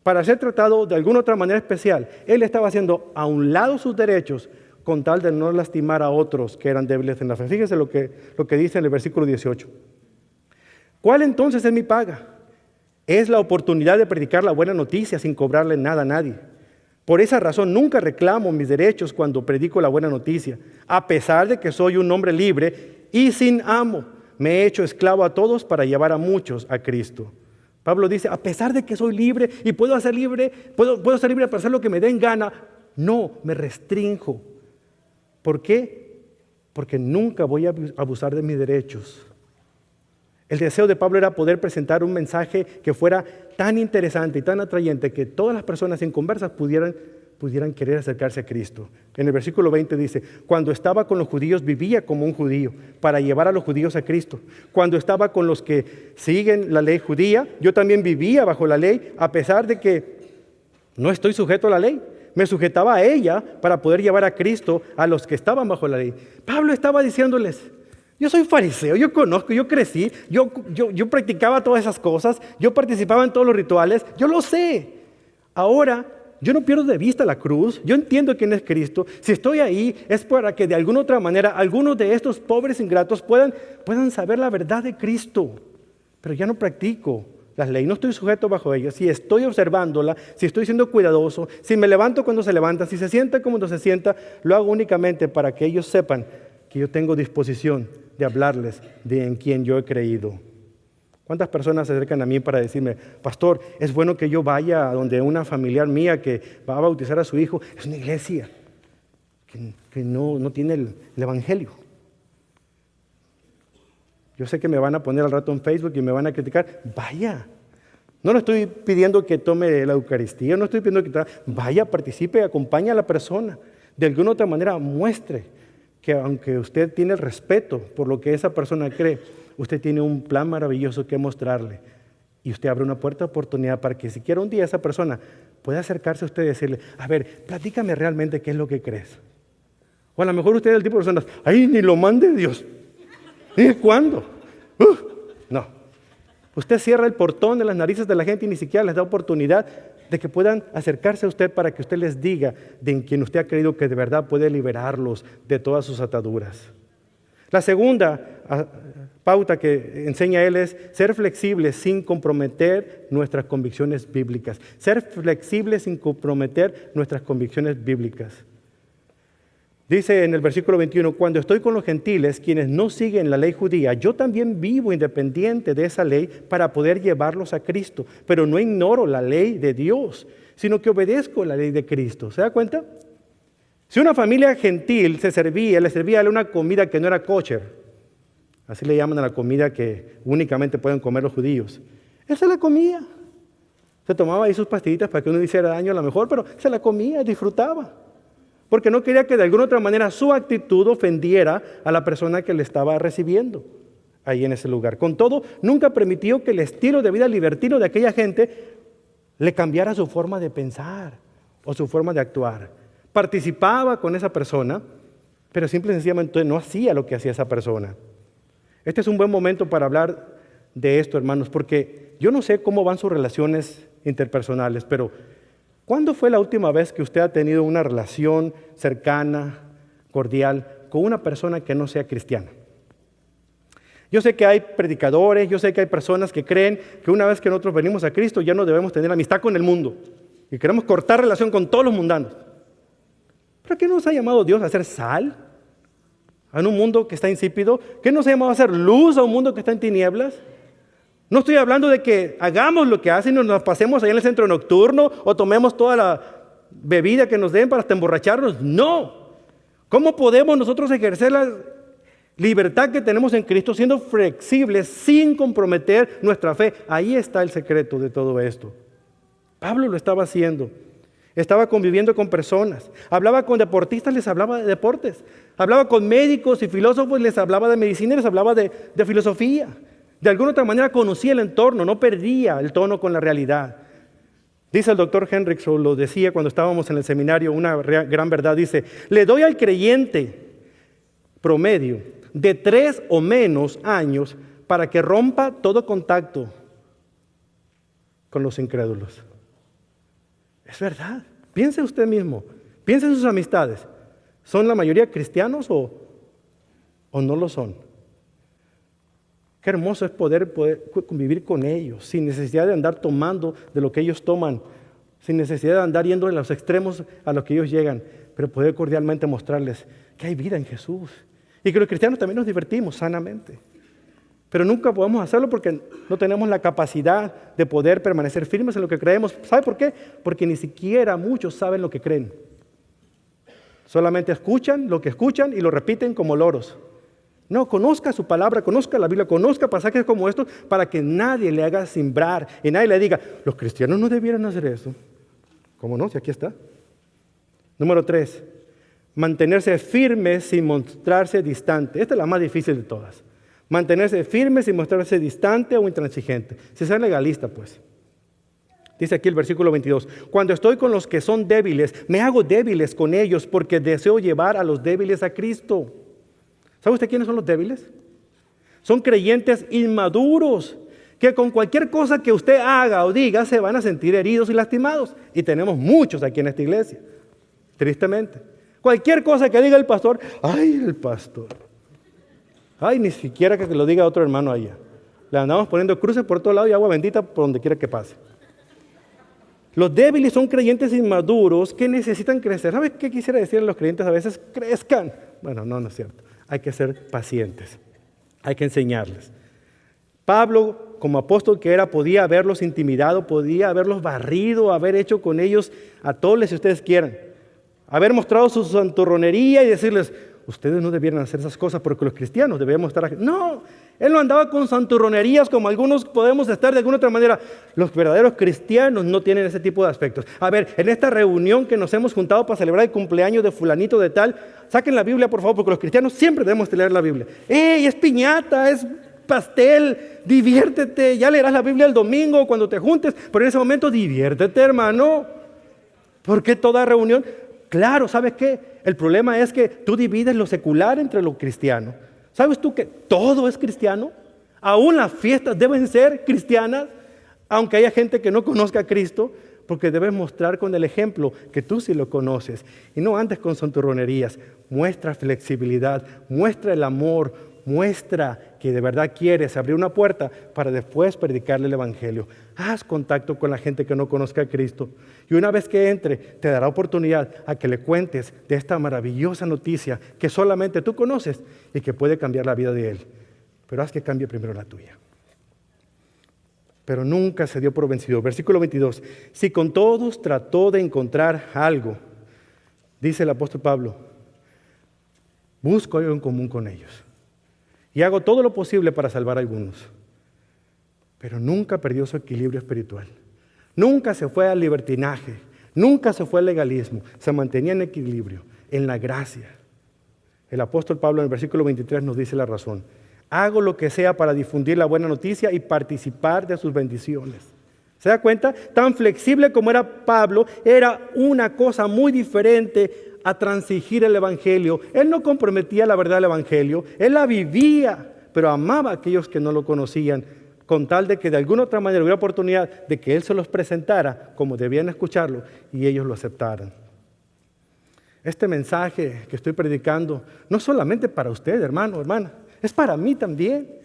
A: para ser tratado de alguna otra manera especial, él estaba haciendo a un lado sus derechos con tal de no lastimar a otros que eran débiles en la fe. Fíjense lo que dice en el versículo 18. ¿Cuál entonces es mi paga? Es la oportunidad de predicar la buena noticia sin cobrarle nada a nadie. Por esa razón nunca reclamo mis derechos cuando predico la buena noticia, a pesar de que soy un hombre libre y sin amo. Me he hecho esclavo a todos para llevar a muchos a Cristo. Pablo dice, a pesar de que soy libre y puedo ser libre para hacer lo que me den gana, no, me restrinjo. ¿Por qué? Porque nunca voy a abusar de mis derechos. El deseo de Pablo era poder presentar un mensaje que fuera tan interesante y tan atrayente que todas las personas en conversas pudieran querer acercarse a Cristo. En el versículo 20 dice, cuando estaba con los judíos vivía como un judío para llevar a los judíos a Cristo. Cuando estaba con los que siguen la ley judía, yo también vivía bajo la ley, a pesar de que no estoy sujeto a la ley. Me sujetaba a ella para poder llevar a Cristo a los que estaban bajo la ley. Pablo estaba diciéndoles, yo soy fariseo, yo conozco, yo crecí, yo practicaba todas esas cosas, yo participaba en todos los rituales, yo lo sé. Ahora, yo no pierdo de vista la cruz, yo entiendo quién es Cristo. Si estoy ahí es para que de alguna otra manera algunos de estos pobres ingratos puedan saber la verdad de Cristo. Pero ya no practico las leyes, no estoy sujeto bajo ellas. Si estoy observándola, si estoy siendo cuidadoso, si me levanto cuando se levanta, si se sienta cuando se sienta, lo hago únicamente para que ellos sepan que yo tengo disposición de hablarles de en quien yo he creído. ¿Cuántas personas se acercan a mí para decirme, pastor, es bueno que yo vaya a donde una familiar mía que va a bautizar a su hijo? Es una iglesia. que no tiene el Evangelio. Yo sé que me van a poner al rato en Facebook y me van a criticar. Vaya, no le estoy pidiendo que tome la Eucaristía, no estoy pidiendo que vaya, participe, acompañe a la persona. De alguna otra manera muestre que aunque usted tiene el respeto por lo que esa persona cree, usted tiene un plan maravilloso que mostrarle. Y usted abre una puerta de oportunidad para que siquiera un día esa persona pueda acercarse a usted y decirle, a ver, platícame realmente qué es lo que crees. O a lo mejor usted es el tipo de personas, ¡ay, ni lo mande Dios! ¿Y cuándo? No. Usted cierra el portón de las narices de la gente y ni siquiera les da oportunidad de que puedan acercarse a usted para que usted les diga de en quien usted ha creído que de verdad puede liberarlos de todas sus ataduras. La segunda pauta que enseña él es ser flexibles sin comprometer nuestras convicciones bíblicas. Ser flexibles sin comprometer nuestras convicciones bíblicas. Dice en el versículo 21, cuando estoy con los gentiles, quienes no siguen la ley judía, yo también vivo independiente de esa ley para poder llevarlos a Cristo, pero no ignoro la ley de Dios, sino que obedezco la ley de Cristo. ¿Se da cuenta? Si una familia gentil le servía una comida que no era kosher, así le llaman a la comida que únicamente pueden comer los judíos, él se la comía. Se tomaba ahí sus pastillitas para que no le hiciera daño a lo mejor, pero se la comía, disfrutaba. Porque no quería que de alguna otra manera su actitud ofendiera a la persona que le estaba recibiendo ahí en ese lugar. Con todo, nunca permitió que el estilo de vida libertino de aquella gente le cambiara su forma de pensar o su forma de actuar. Participaba con esa persona, pero simple y sencillamente no hacía lo que hacía esa persona. Este es un buen momento para hablar de esto, hermanos, porque yo no sé cómo van sus relaciones interpersonales, pero ¿cuándo fue la última vez que usted ha tenido una relación cercana, cordial, con una persona que no sea cristiana? Yo sé que hay predicadores, yo sé que hay personas que creen que una vez que nosotros venimos a Cristo ya no debemos tener amistad con el mundo y queremos cortar relación con todos los mundanos. ¿Pero qué nos ha llamado Dios a hacer sal en un mundo que está insípido? ¿Qué nos ha llamado a hacer luz a un mundo que está en tinieblas? No estoy hablando de que hagamos lo que hacen y nos pasemos allá en el centro nocturno o tomemos toda la bebida que nos den para hasta emborracharnos. No. ¿Cómo podemos nosotros ejercer la libertad que tenemos en Cristo siendo flexibles sin comprometer nuestra fe? Ahí está el secreto de todo esto. Pablo lo estaba haciendo. Estaba conviviendo con personas. Hablaba con deportistas, les hablaba de deportes. Hablaba con médicos y filósofos, les hablaba de medicina, les hablaba de filosofía. De alguna otra manera conocía el entorno, no perdía el tono con la realidad. Dice el doctor Hendrickson, lo decía cuando estábamos en el seminario, una gran verdad, dice, le doy al creyente promedio de 3 o menos años para que rompa todo contacto con los incrédulos. Es verdad. Piense usted mismo, piense en sus amistades. ¿Son la mayoría cristianos o no lo son? Qué hermoso es poder convivir con ellos, sin necesidad de andar tomando de lo que ellos toman, sin necesidad de andar yendo en los extremos a los que ellos llegan, pero poder cordialmente mostrarles que hay vida en Jesús y que los cristianos también nos divertimos sanamente. Pero nunca podemos hacerlo porque no tenemos la capacidad de poder permanecer firmes en lo que creemos. ¿Sabe por qué? Porque ni siquiera muchos saben lo que creen. Solamente escuchan lo que escuchan y lo repiten como loros. No, conozca su palabra, conozca la Biblia, conozca pasajes como estos para que nadie le haga simbrar y nadie le diga, los cristianos no debieran hacer eso. ¿Cómo no? Si aquí está. Número 3, mantenerse firme sin mostrarse distante. Esta es la más difícil de todas. Mantenerse firme sin mostrarse distante o intransigente. Si sea legalista, pues. Dice aquí el versículo 22, cuando estoy con los que son débiles, me hago débiles con ellos porque deseo llevar a los débiles a Cristo. ¿Sabe usted quiénes son los débiles? Son creyentes inmaduros que con cualquier cosa que usted haga o diga se van a sentir heridos y lastimados. Y tenemos muchos aquí en esta iglesia, tristemente. Cualquier cosa que diga el pastor, ¡ay, el pastor! ¡Ay, ni siquiera que lo diga otro hermano allá! Le andamos poniendo cruces por todos lados y agua bendita por donde quiera que pase. Los débiles son creyentes inmaduros que necesitan crecer. ¿Sabes qué quisiera decir a los creyentes a veces? Crezcan. Bueno, no es cierto. Hay que ser pacientes. Hay que enseñarles. Pablo, como apóstol que era, podía haberlos intimidado, podía haberlos barrido, haber hecho con ellos a todos si ustedes quieran. haber mostrado su santurronería y decirles, ustedes no debieran hacer esas cosas porque los cristianos debemos estar aquí. No, él no andaba con santurronerías como algunos podemos estar de alguna otra manera. Los verdaderos cristianos no tienen ese tipo de aspectos. A ver, en esta reunión que nos hemos juntado para celebrar el cumpleaños de fulanito de tal, saquen la Biblia por favor, porque los cristianos siempre debemos leer la Biblia. ¡Ey, es piñata, es pastel, diviértete! Ya leerás la Biblia el domingo cuando te juntes, pero en ese momento diviértete, hermano. ¿Por qué toda reunión? Claro, ¿sabes qué? El problema es que tú divides lo secular entre lo cristiano. ¿Sabes tú que todo es cristiano? Aún las fiestas deben ser cristianas, aunque haya gente que no conozca a Cristo, porque debes mostrar con el ejemplo que tú sí lo conoces. Y no andes con santurronerías. Muestra flexibilidad, muestra el amor, muestra que de verdad quieres abrir una puerta para después predicarle el evangelio. Haz contacto con la gente que no conozca a Cristo. Y una vez que entre, te dará oportunidad a que le cuentes de esta maravillosa noticia que solamente tú conoces y que puede cambiar la vida de él. Pero haz que cambie primero la tuya. Pero nunca se dio por vencido. Versículo 22. Si con todos trató de encontrar algo, dice el apóstol Pablo, busco algo en común con ellos. Y hago todo lo posible para salvar a algunos. Pero nunca perdió su equilibrio espiritual. Nunca se fue al libertinaje. Nunca se fue al legalismo. Se mantenía en equilibrio, en la gracia. El apóstol Pablo en el versículo 23 nos dice la razón. Hago lo que sea para difundir la buena noticia y participar de sus bendiciones. ¿Se da cuenta? Tan flexible como era Pablo, era una cosa muy diferente a transigir el evangelio. Él no comprometía la verdad del evangelio, él la vivía, pero amaba a aquellos que no lo conocían, con tal de que de alguna otra manera hubiera oportunidad de que él se los presentara como debían escucharlo y ellos lo aceptaran. Este mensaje que estoy predicando no solamente para usted, hermano, hermana, es para mí también.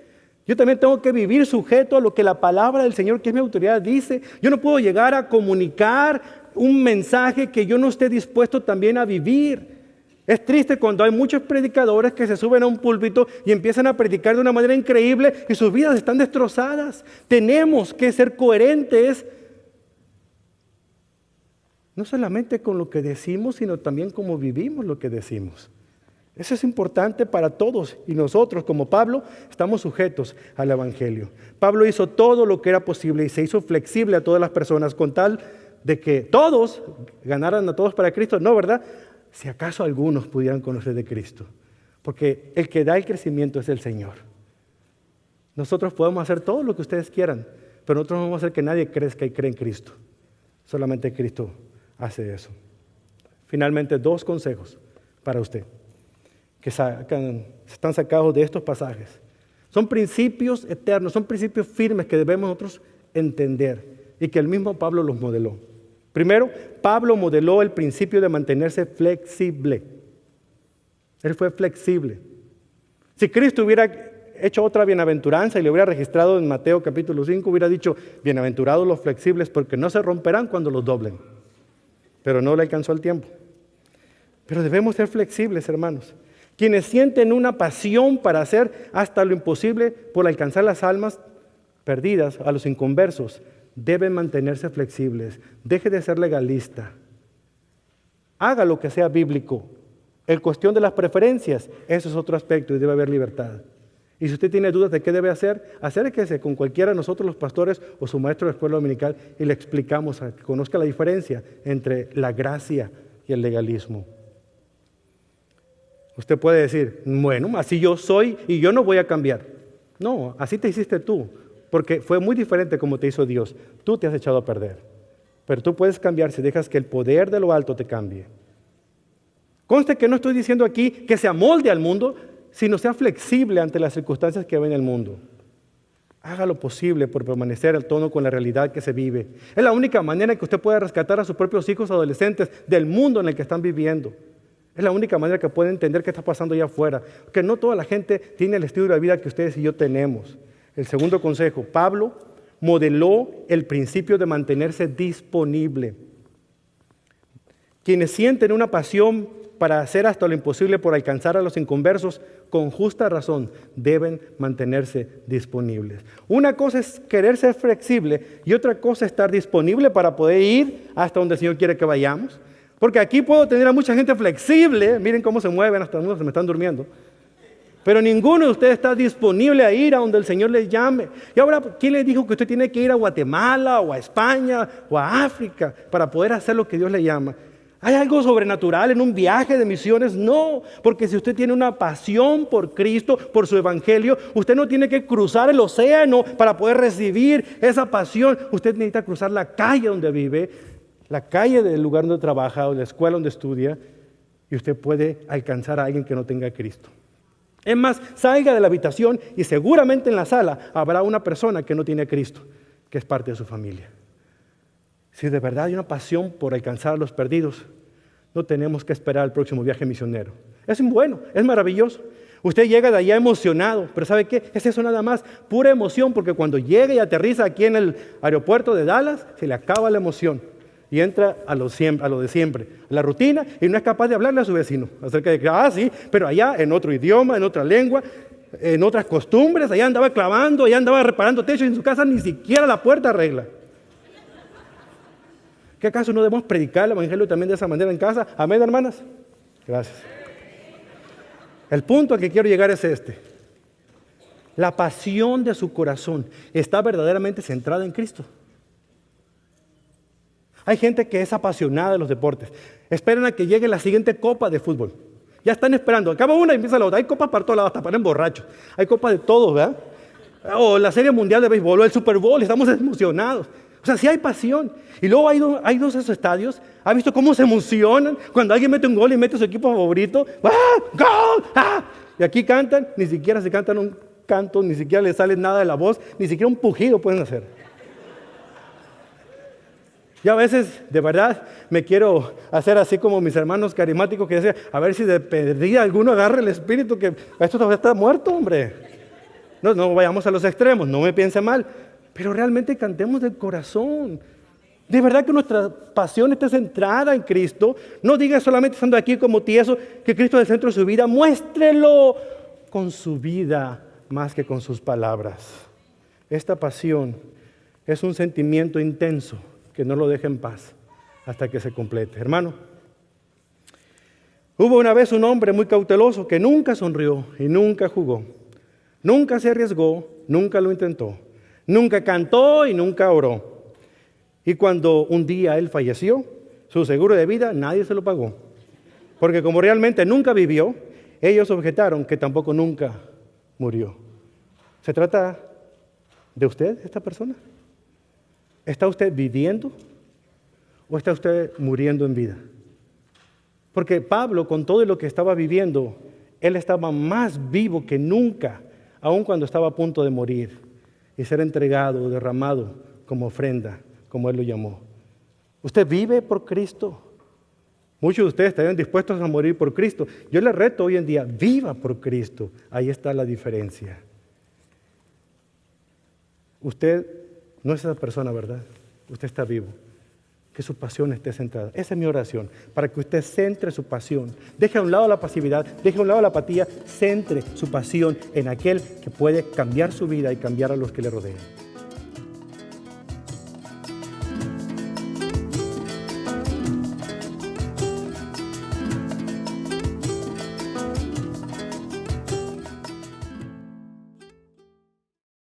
A: Yo también tengo que vivir sujeto a lo que la palabra del Señor, que es mi autoridad, dice. Yo no puedo llegar a comunicar un mensaje que yo no esté dispuesto también a vivir. Es triste cuando hay muchos predicadores que se suben a un púlpito y empiezan a predicar de una manera increíble y sus vidas están destrozadas. Tenemos que ser coherentes, no solamente con lo que decimos, sino también cómo vivimos lo que decimos. Eso es importante para todos y nosotros como Pablo estamos sujetos al evangelio. Pablo hizo todo lo que era posible y se hizo flexible a todas las personas con tal de que todos ganaran a todos para Cristo. No, ¿verdad? Si acaso algunos pudieran conocer de Cristo. Porque el que da el crecimiento es el Señor. Nosotros podemos hacer todo lo que ustedes quieran, pero nosotros no vamos a hacer que nadie crezca y cree en Cristo. Solamente Cristo hace eso. Finalmente, 2 consejos para usted que están sacados de estos pasajes. Son principios eternos, son principios firmes que debemos nosotros entender y que el mismo Pablo los modeló. Primero, Pablo modeló el principio de mantenerse flexible. Él fue flexible. Si Cristo hubiera hecho otra bienaventuranza y le hubiera registrado en Mateo capítulo 5, hubiera dicho, bienaventurados los flexibles porque no se romperán cuando los doblen. Pero no le alcanzó el tiempo. Pero debemos ser flexibles, hermanos. Quienes sienten una pasión para hacer hasta lo imposible por alcanzar las almas perdidas, a los inconversos, deben mantenerse flexibles. Deje de ser legalista. Haga lo que sea bíblico. En cuestión de las preferencias, eso es otro aspecto y debe haber libertad. Y si usted tiene dudas de qué debe hacer, acérquese con cualquiera de nosotros los pastores o su maestro de escuela dominical y le explicamos a que conozca la diferencia entre la gracia y el legalismo. Usted puede decir, bueno, así yo soy y yo no voy a cambiar. No, así te hiciste tú, porque fue muy diferente como te hizo Dios. Tú te has echado a perder, pero tú puedes cambiar si dejas que el poder de lo alto te cambie. Conste que no estoy diciendo aquí que se amolde al mundo, sino sea flexible ante las circunstancias que ven en el mundo. Haga lo posible por permanecer al tono con la realidad que se vive. Es la única manera en que usted pueda rescatar a sus propios hijos adolescentes del mundo en el que están viviendo. Es la única manera que pueden entender qué está pasando allá afuera. Porque no toda la gente tiene el estilo de vida que ustedes y yo tenemos. El segundo consejo, Pablo modeló el principio de mantenerse disponible. Quienes sienten una pasión para hacer hasta lo imposible por alcanzar a los inconversos, con justa razón, deben mantenerse disponibles. Una cosa es querer ser flexible y otra cosa es estar disponible para poder ir hasta donde el Señor quiere que vayamos, Porque aquí puedo tener a mucha gente flexible, miren cómo se mueven, hasta unos se me están durmiendo. Pero ninguno de ustedes está disponible a ir a donde el Señor les llame. Y ahora, ¿quién les dijo que usted tiene que ir a Guatemala o a España o a África para poder hacer lo que Dios le llama? ¿Hay algo sobrenatural en un viaje de misiones? No, porque si usted tiene una pasión por Cristo, por su evangelio, usted no tiene que cruzar el océano para poder recibir esa pasión. Usted necesita cruzar la calle donde vive, la calle del lugar donde trabaja o la escuela donde estudia, y usted puede alcanzar a alguien que no tenga a Cristo. Es más, salga de la habitación y seguramente en la sala habrá una persona que no tiene a Cristo, que es parte de su familia. Si de verdad hay una pasión por alcanzar a los perdidos, no tenemos que esperar el próximo viaje misionero. Es bueno, es maravilloso. Usted llega de allá emocionado, pero ¿sabe qué? Es eso nada más, pura emoción, porque cuando llega y aterriza aquí en el aeropuerto de Dallas, se le acaba la emoción y entra a lo de siempre, a la rutina, y no es capaz de hablarle a su vecino acerca de que, sí, pero allá en otro idioma, en otra lengua, en otras costumbres, allá andaba clavando, allá andaba reparando techos, y en su casa ni siquiera la puerta arregla. ¿Qué acaso no debemos predicar el evangelio también de esa manera en casa? Amén, hermanas. Gracias. El punto al que quiero llegar es este. La pasión de su corazón está verdaderamente centrada en Cristo. Hay gente que es apasionada de los deportes. Esperan a que llegue la siguiente copa de fútbol. Ya están esperando. Acaba una y empieza la otra. Hay copas para todos lados, hasta para borrachos. Hay copas de todos, ¿verdad? O la Serie Mundial de Béisbol, o el Super Bowl. Estamos emocionados. O sea, sí hay pasión. Y luego hay dos de esos estadios. ¿Ha visto cómo se emocionan cuando alguien mete un gol y mete su equipo favorito? ¡Ah! ¡Gol! ¡Ah! Y aquí cantan, ni siquiera se cantan un canto, ni siquiera les sale nada de la voz, ni siquiera un pujido pueden hacer. Yo a veces, de verdad, me quiero hacer así como mis hermanos carismáticos que decían, a ver si de perdida alguno agarra el espíritu, que esto todavía está muerto, hombre. No vayamos a los extremos, no me piense mal, pero realmente cantemos del corazón. De verdad que nuestra pasión esté centrada en Cristo. No diga solamente estando aquí como tieso que Cristo es el centro de su vida. Muéstrelo con su vida más que con sus palabras. Esta pasión es un sentimiento intenso que no lo deje en paz hasta que se complete. Hermano, hubo una vez un hombre muy cauteloso que nunca sonrió y nunca jugó. Nunca se arriesgó, nunca lo intentó. Nunca cantó y nunca oró. Y cuando un día él falleció, su seguro de vida nadie se lo pagó. Porque como realmente nunca vivió, ellos objetaron que tampoco nunca murió. ¿Se trata de usted, esta persona? ¿Está usted viviendo o está usted muriendo en vida? Porque Pablo, con todo lo que estaba viviendo, él estaba más vivo que nunca, aun cuando estaba a punto de morir y ser entregado o derramado como ofrenda, como él lo llamó. ¿Usted vive por Cristo? Muchos de ustedes estarían dispuestos a morir por Cristo. Yo les reto hoy en día, viva por Cristo. Ahí está la diferencia. Usted no es esa persona, ¿verdad? Usted está vivo. Que su pasión esté centrada. Esa es mi oración, para que usted centre su pasión. Deje a un lado la pasividad, deje a un lado la apatía, centre su pasión en aquel que puede cambiar su vida y cambiar a los que le rodean.